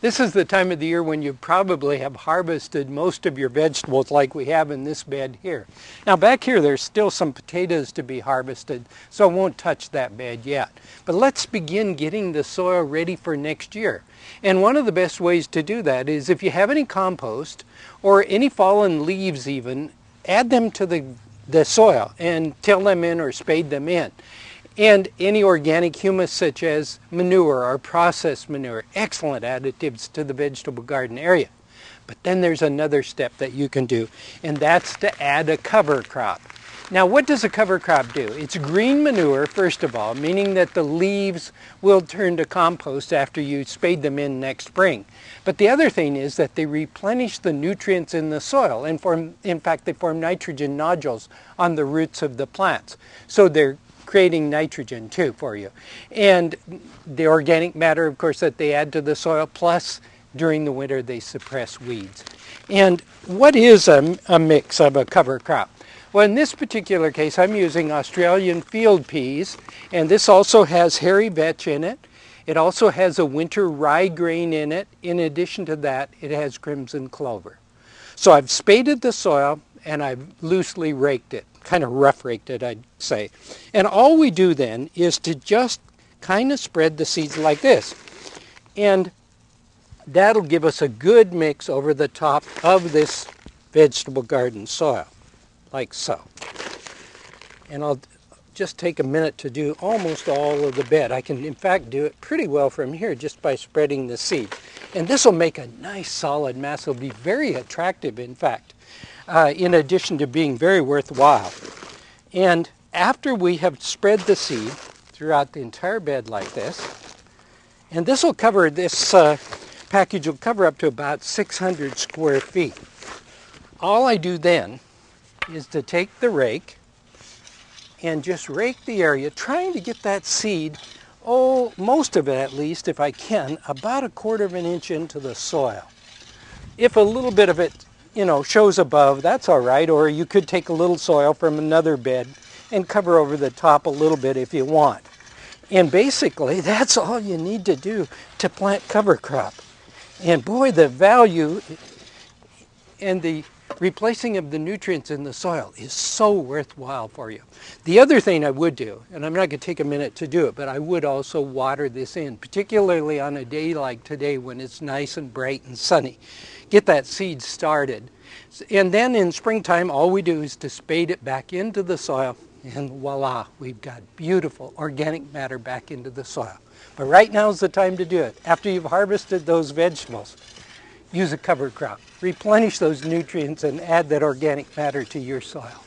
This is the time of the year when you probably have harvested most of your vegetables like we have in this bed here. Now back here there's still some potatoes to be harvested, so I won't touch that bed yet. But let's begin getting the soil ready for next year. And one of the best ways to do that is if you have any compost or any fallen leaves even, add them to the soil and till them in or spade them in. And any organic humus such as manure or processed manure, excellent additives to the vegetable garden area. But then there's another step that you can do, and that's to add a cover crop. Now what does a cover crop do? It's green manure, first of all, meaning that the leaves will turn to compost after you spade them in next spring. But the other thing is that they replenish the nutrients in the soil, and in fact they form nitrogen nodules on the roots of the plants. So they're creating nitrogen too for you. And the organic matter, of course, that they add to the soil, plus during the winter they suppress weeds. And what is a mix of a cover crop? Well, in this particular case, I'm using Australian field peas, and this also has hairy vetch in it. It also has a winter rye grain in it. In addition to that, it has crimson clover. So I've spaded the soil and I've loosely raked it, kind of rough raked it, I'd say. And all we do then is to just kind of spread the seeds like this. And that'll give us a good mix over the top of this vegetable garden soil, like so. And I'll just take a minute to do almost all of the bed. I can in fact do it pretty well from here just by spreading the seed. And this will make a nice solid mass. It'll be very attractive, in fact, in addition to being very worthwhile. And after we have spread the seed throughout the entire bed like this, and this will cover, this package will cover up to about 600 square feet. All I do then is to take the rake and just rake the area, trying to get that seed, most of it at least, if I can, about 1/4 of an inch into the soil. If a little bit of it, shows above, that's all right, or you could take a little soil from another bed and cover over the top a little bit if you want. And basically, that's all you need to do to plant cover crop. And boy, the value and the replacing of the nutrients in the soil is so worthwhile for you. The other thing I would do, and I'm not going to take a minute to do it, but I would also water this in, particularly on a day like today when it's nice and bright and sunny. Get that seed started. And then in springtime, all we do is to spade it back into the soil, and voila, we've got beautiful organic matter back into the soil. But right now is the time to do it. After you've harvested those vegetables, use a cover crop. Replenish those nutrients and add that organic matter to your soil.